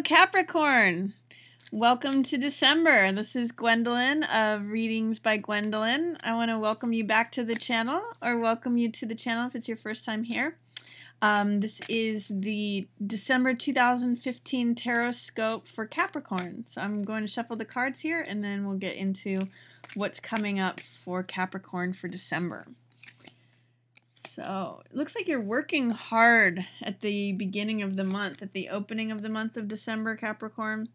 Capricorn! Welcome to December. This is Gwendolyn of Readings by Gwendolyn. I want to welcome you back to the channel, or welcome you to the channel if it's your first time here. This is the December 2015 Tarotscope for Capricorn. So I'm going to shuffle the cards here, and then we'll get into what's coming up for Capricorn for December. So it looks like you're working hard at the beginning of the month, at the opening of the month of December, Capricorn.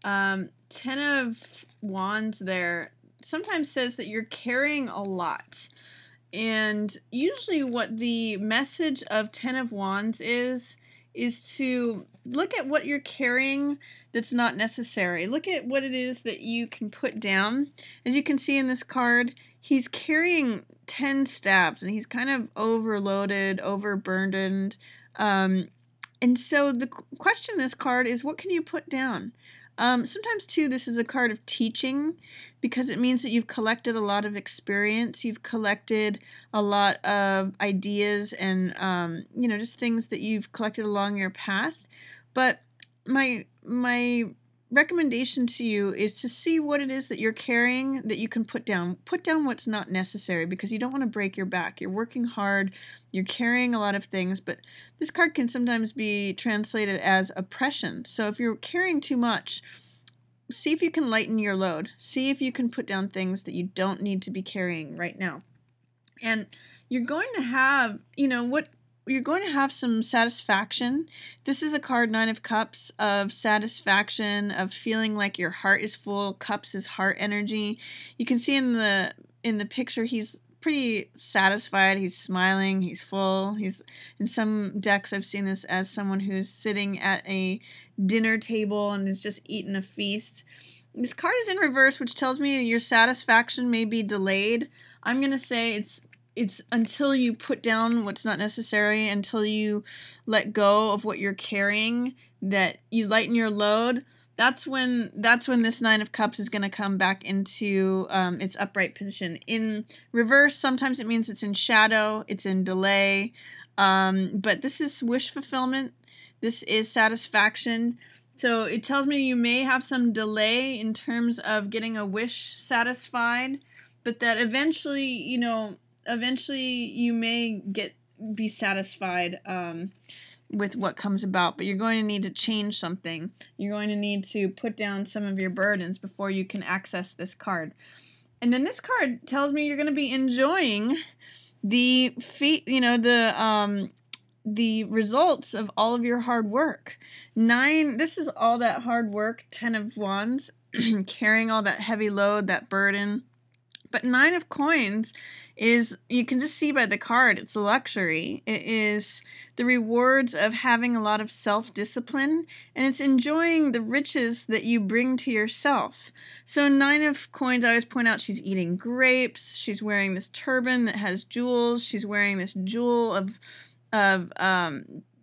10 of Wands there sometimes says that you're carrying a lot. And usually what the message of 10 of Wands is to look at what you're carrying that's not necessary. Look at what it is that you can put down. As you can see in this card, he's carrying 10 stabs and he's kind of overloaded, overburdened. And so the question in this card is, what can you put down? Sometimes, too, this is a card of teaching because it means that you've collected a lot of experience. You've collected a lot of ideas and, just things that you've collected along your path. But my recommendation to you is to see what it is that you're carrying that you can put down. Put down what's not necessary because you don't want to break your back. You're working hard. You're carrying a lot of things, but this card can sometimes be translated as oppression. So if you're carrying too much, see if you can lighten your load. See if you can put down things that you don't need to be carrying right now. And you're going to have, you're going to have some satisfaction. This is a card, 9 of Cups, of satisfaction, of feeling like your heart is full. Cups is heart energy. You can see in the picture he's pretty satisfied. He's smiling. He's full. He's in some decks I've seen this as someone who's sitting at a dinner table and is just eating a feast. This card is in reverse, which tells me your satisfaction may be delayed. I'm going to say it's until you put down what's not necessary, until you let go of what you're carrying, that you lighten your load. That's when this 9 of Cups is going to come back into its upright position. In reverse, sometimes it means it's in shadow, it's in delay, but this is wish fulfillment. This is satisfaction. So it tells me you may have some delay in terms of getting a wish satisfied, but that eventually, you may be satisfied with what comes about, but you're going to need to change something. You're going to need to put down some of your burdens before you can access this card. And then this card tells me you're going to be enjoying the results of all of your hard work. 9, this is all that hard work, 10 of Wands, carrying all that heavy load, that burden. But 9 of Coins is, you can just see by the card, it's a luxury. It is the rewards of having a lot of self-discipline, and it's enjoying the riches that you bring to yourself. So 9 of Coins, I always point out, she's eating grapes, she's wearing this turban that has jewels, she's wearing this jewel of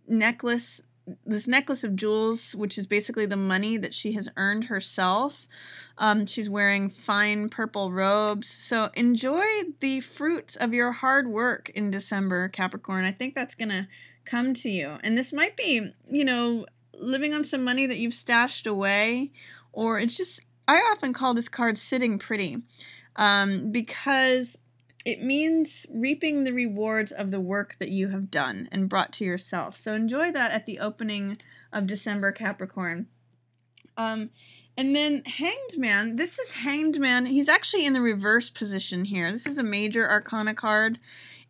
necklace, this necklace of jewels, which is basically the money that she has earned herself. She's wearing fine purple robes. So enjoy the fruits of your hard work in December, Capricorn. I think that's going to come to you. And this might be, living on some money that you've stashed away, or it's just, I often call this card sitting pretty, because it means reaping the rewards of the work that you have done and brought to yourself. So enjoy that at the opening of December, Capricorn. And then Hanged Man. This is Hanged Man. He's actually in the reverse position here. This is a major arcana card.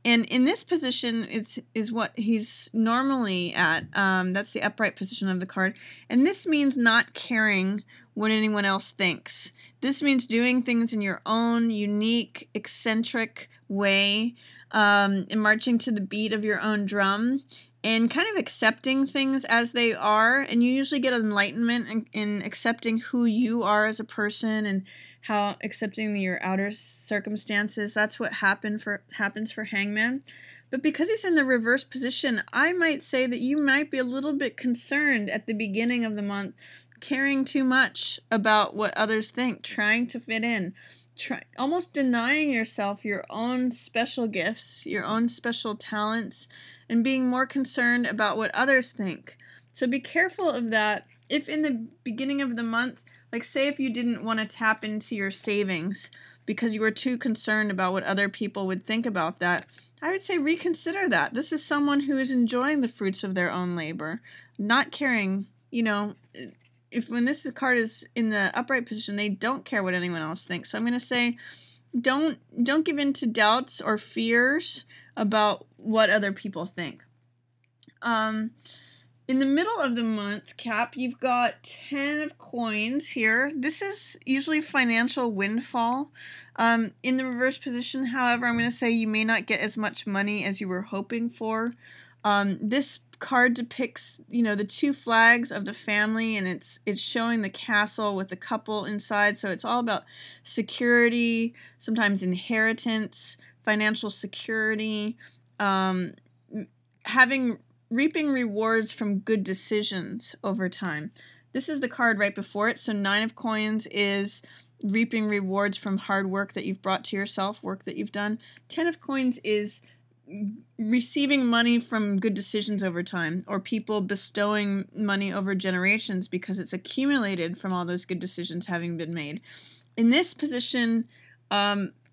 And in this position is what he's normally at. That's the upright position of the card. And this means not caring what anyone else thinks. This means doing things in your own unique, eccentric way, and marching to the beat of your own drum, and kind of accepting things as they are. And you usually get enlightenment in accepting who you are as a person and how accepting your outer circumstances. That's what happens for Hangman. But because he's in the reverse position, I might say that you might be a little bit concerned at the beginning of the month, caring too much about what others think, trying to fit in, almost denying yourself your own special gifts, your own special talents, and being more concerned about what others think. So be careful of that if in the beginning of the month, like say if you didn't want to tap into your savings because you were too concerned about what other people would think about that, I would say reconsider that. This is someone who is enjoying the fruits of their own labor, not caring, if when this card is in the upright position, they don't care what anyone else thinks. So I'm going to say don't give in to doubts or fears about what other people think. In the middle of the month, Cap, you've got 10 of coins here. This is usually financial windfall. In the reverse position, however, I'm going to say you may not get as much money as you were hoping for. This card depicts, the two flags of the family, and it's showing the castle with the couple inside. So it's all about security, sometimes inheritance, financial security, reaping rewards from good decisions over time. This is the card right before it. So 9 of coins is reaping rewards from hard work that you've brought to yourself, work that you've done. 10 of coins is receiving money from good decisions over time, or people bestowing money over generations because it's accumulated from all those good decisions having been made. In this position,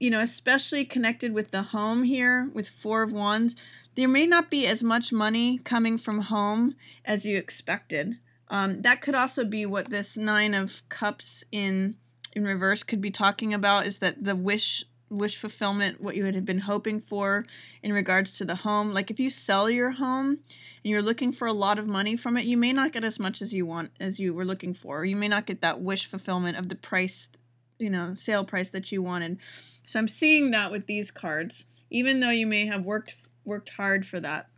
especially connected with the home here, with 4 of Wands, there may not be as much money coming from home as you expected. That could also be what this 9 of Cups in reverse could be talking about, is that the wish fulfillment, what you had been hoping for in regards to the home. Like if you sell your home and you're looking for a lot of money from it, you may not get as much as you were looking for. Or you may not get that wish fulfillment of the price, sale price that you wanted. So I'm seeing that with these cards, even though you may have worked hard for that.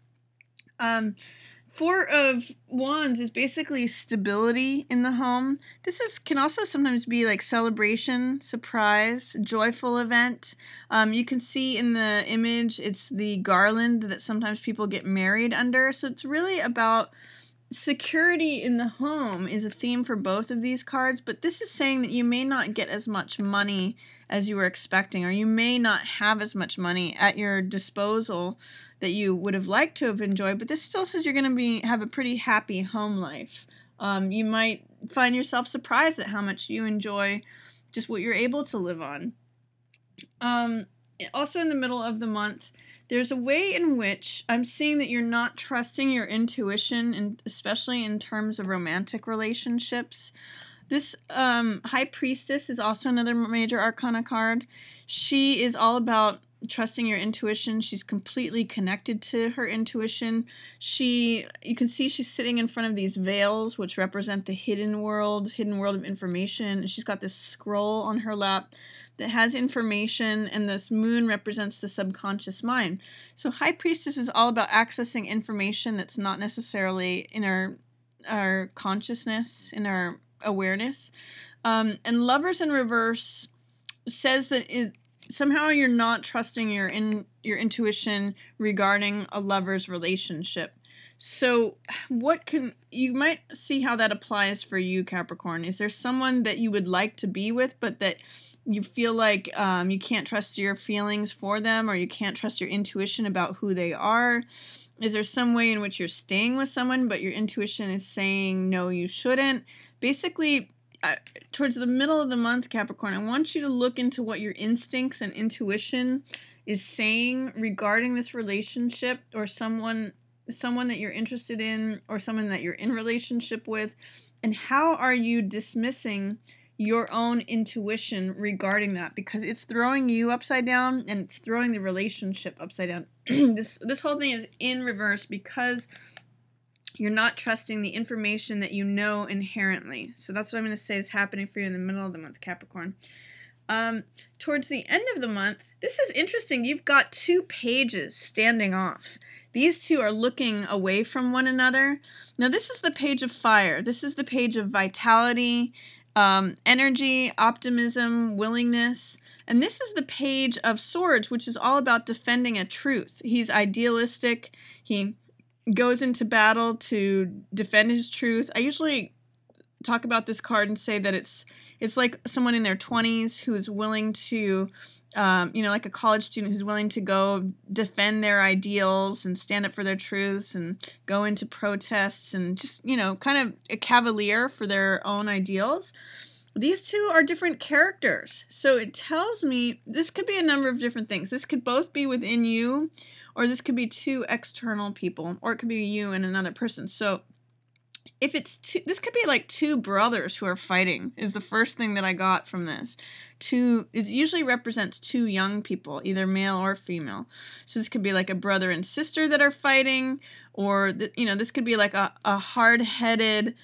4 of Wands is basically stability in the home. This can also sometimes be like celebration, surprise, joyful event. You can see in the image, it's the garland that sometimes people get married under. So it's really about security in the home is a theme for both of these cards, but this is saying that you may not get as much money as you were expecting, or you may not have as much money at your disposal that you would have liked to have enjoyed, but this still says you're going to have a pretty happy home life. You might find yourself surprised at how much you enjoy just what you're able to live on. Also in the middle of the month, there's a way in which I'm seeing that you're not trusting your intuition, and especially in terms of romantic relationships. This High Priestess is also another major arcana card. She is all about trusting your intuition. She's completely connected to her intuition. You can see she's sitting in front of these veils, which represent the hidden world of information. And she's got this scroll on her lap that has information, and this moon represents the subconscious mind. So High Priestess is all about accessing information that's not necessarily in our consciousness, in our awareness. And Lovers in reverse says that somehow you're not trusting your intuition regarding a lover's relationship. So you might see how that applies for you, Capricorn. Is there someone that you would like to be with, but that you feel like you can't trust your feelings for them, or you can't trust your intuition about who they are? Is there some way in which you're staying with someone, but your intuition is saying, no, you shouldn't? Basically, towards the middle of the month, Capricorn, I want you to look into what your instincts and intuition is saying regarding this relationship, or someone that you're interested in, or someone that you're in relationship with, and how are you dismissing your own intuition regarding that, because it's throwing you upside down and it's throwing the relationship upside down. This whole thing is in reverse because you're not trusting the information that you know inherently. So that's what I'm going to say is happening for you in the middle of the month, Capricorn. Towards the end of the month, this is interesting. You've got 2 pages standing off. These 2 are looking away from one another. Now, this is the page of fire. This is the page of vitality, energy, optimism, willingness. And this is the page of swords, which is all about defending a truth. He's idealistic. He goes into battle to defend his truth. I usually talk about this card and say that it's It's like someone in their 20s who's willing to, like a college student who's willing to go defend their ideals and stand up for their truths and go into protests and just, kind of a cavalier for their own ideals. These two are different characters. So it tells me this could be a number of different things. This could both be within you, or this could be two external people, or it could be you and another person. So if it's this could be like two brothers who are fighting, is the first thing that I got from this. It usually represents two young people, either male or female. So this could be like a brother and sister that are fighting, or this could be like a hard-headed,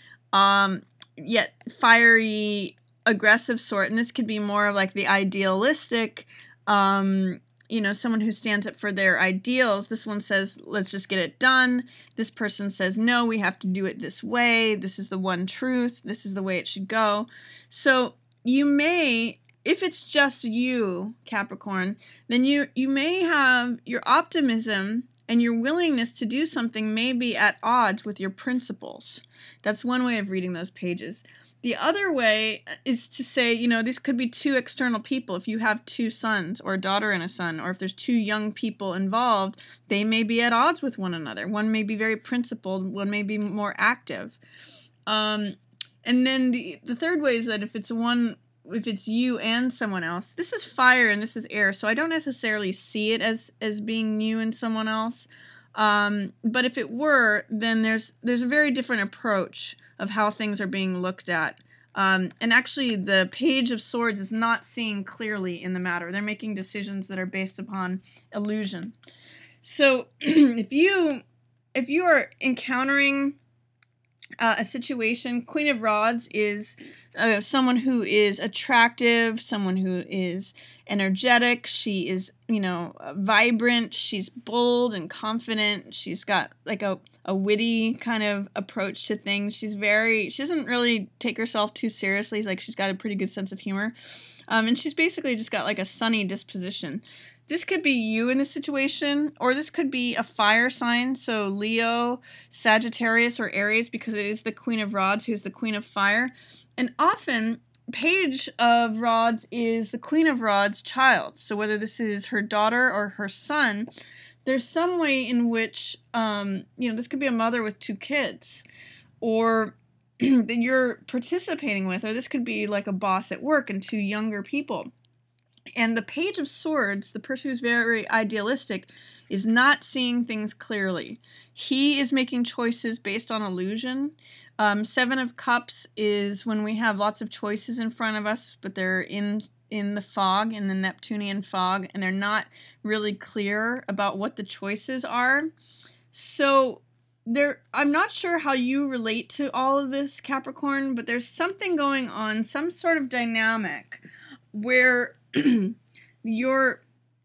yet fiery, aggressive sort. And this could be more of like the idealistic, someone who stands up for their ideals. This one says, let's just get it done. This person says, no, we have to do it this way. This is the one truth. This is the way it should go. So you may, if it's just you, Capricorn, then you may have your optimism and your willingness to do something may be at odds with your principles. That's one way of reading those pages. The other way is to say, this could be two external people. If you have two sons or a daughter and a son, or if there's two young people involved, they may be at odds with one another. One may be very principled, one may be more active. And then the third way is that if it's you and someone else, this is fire and this is air, so I don't necessarily see it as being you and someone else. But if it were, then there's a very different approach of how things are being looked at. And actually, the Page of Swords is not seeing clearly in the matter. They're making decisions that are based upon illusion. So if you are encountering a situation, Queen of Rods is someone who is attractive, someone who is energetic. She is, vibrant. She's bold and confident. She's got like a witty kind of approach to things. She doesn't really take herself too seriously. Like, she's got a pretty good sense of humor. And she's basically just got like a sunny disposition. This could be you in this situation, or this could be a fire sign, so Leo, Sagittarius, or Aries, because it is the Queen of Rods who's the Queen of Fire. And often, Page of Rods is the Queen of Rods' child. So whether this is her daughter or her son, there's some way in which, this could be a mother with two kids, or that you're participating with, or this could be like a boss at work and two younger people. And the Page of Swords, the person who's very idealistic, is not seeing things clearly. He is making choices based on illusion. Seven of Cups is when we have lots of choices in front of us, but they're in the fog, in the Neptunian fog, and they're not really clear about what the choices are. So I'm not sure how you relate to all of this, Capricorn, but there's something going on, some sort of dynamic where your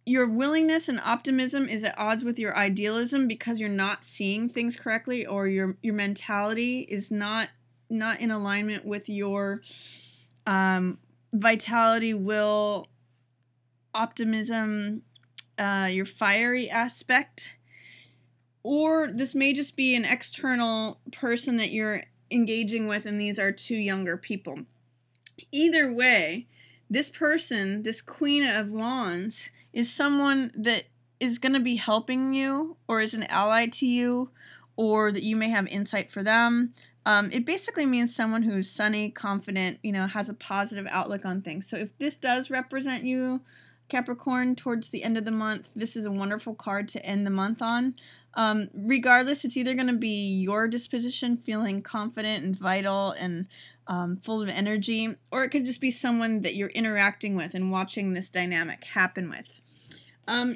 willingness and optimism is at odds with your idealism because you're not seeing things correctly, or your mentality is not in alignment with your vitality, will, optimism, your fiery aspect. Or this may just be an external person that you're engaging with, and these are two younger people. Either way, this person, this Queen of Wands, is someone that is going to be helping you, or is an ally to you, or that you may have insight for them. It basically means someone who's sunny, confident, has a positive outlook on things. So if this does represent you, Capricorn, towards the end of the month, this is a wonderful card to end the month on. Regardless, it's either going to be your disposition, feeling confident and vital and full of energy, or it could just be someone that you're interacting with and watching this dynamic happen with.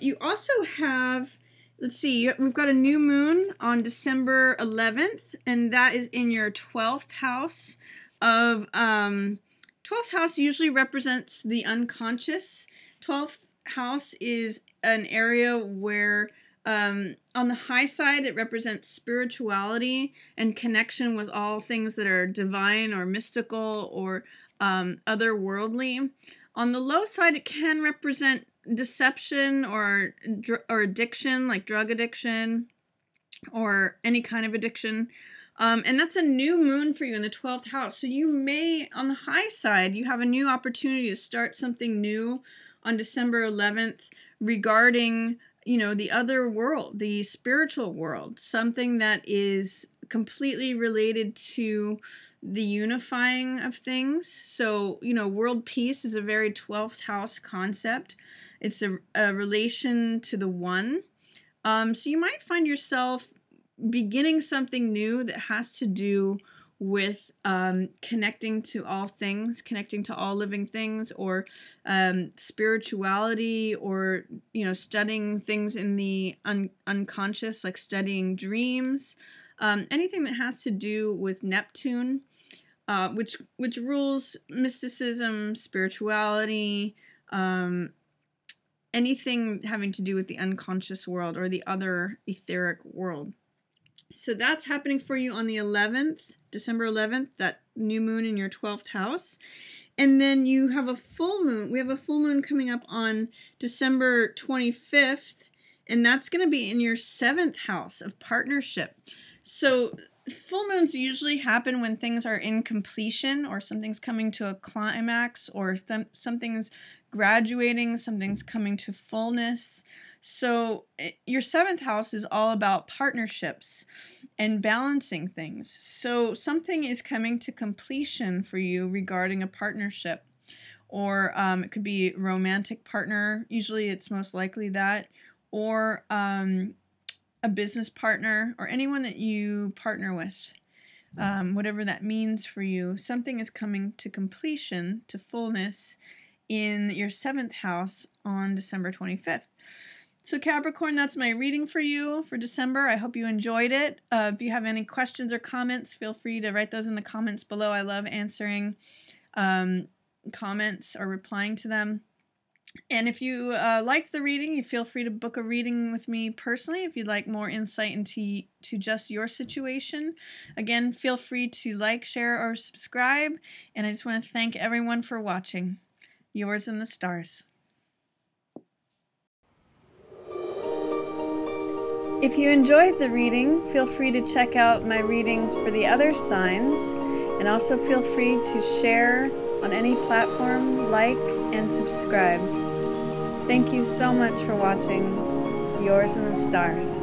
You also have, let's see, we've got a new moon on December 11th, and that is in your 12th house of, 12th house usually represents the unconscious. 12th house is an area where, on the high side, it represents spirituality and connection with all things that are divine or mystical or otherworldly. On the low side, it can represent deception or addiction, like drug addiction or any kind of addiction. And that's a new moon for you in the 12th house. So you may, on the high side, you have a new opportunity to start something new on December 11th regarding, the other world, the spiritual world, something that is completely related to the unifying of things. So, world peace is a very 12th house concept. It's a relation to the one. So you might find yourself beginning something new that has to do with connecting to all things, connecting to all living things, or spirituality, or studying things in the unconscious, like studying dreams, anything that has to do with Neptune, which rules mysticism, spirituality, anything having to do with the unconscious world or the other etheric world. So that's happening for you on the 11th, December 11th, that new moon in your 12th house. And then you have a full moon. We have a full moon coming up on December 25th, and that's going to be in your 7th house of partnership. So full moons usually happen when things are in completion, or something's coming to a climax, or something's graduating, something's coming to fullness. So your 7th house is all about partnerships and balancing things. So something is coming to completion for you regarding a partnership, or it could be a romantic partner. Usually it's most likely that, or a business partner, or anyone that you partner with. Whatever that means for you, something is coming to completion, to fullness, in your 7th house on December 25th. So Capricorn, that's my reading for you for December. I hope you enjoyed it. If you have any questions or comments, feel free to write those in the comments below. I love answering comments or replying to them. And if you liked the reading, you feel free to book a reading with me personally if you'd like more insight into just your situation. Again, feel free to like, share, or subscribe. And I just want to thank everyone for watching. Yours in the stars. If you enjoyed the reading, feel free to check out my readings for the other signs, and also feel free to share on any platform, like, and subscribe. Thank you so much for watching. Yours in the stars.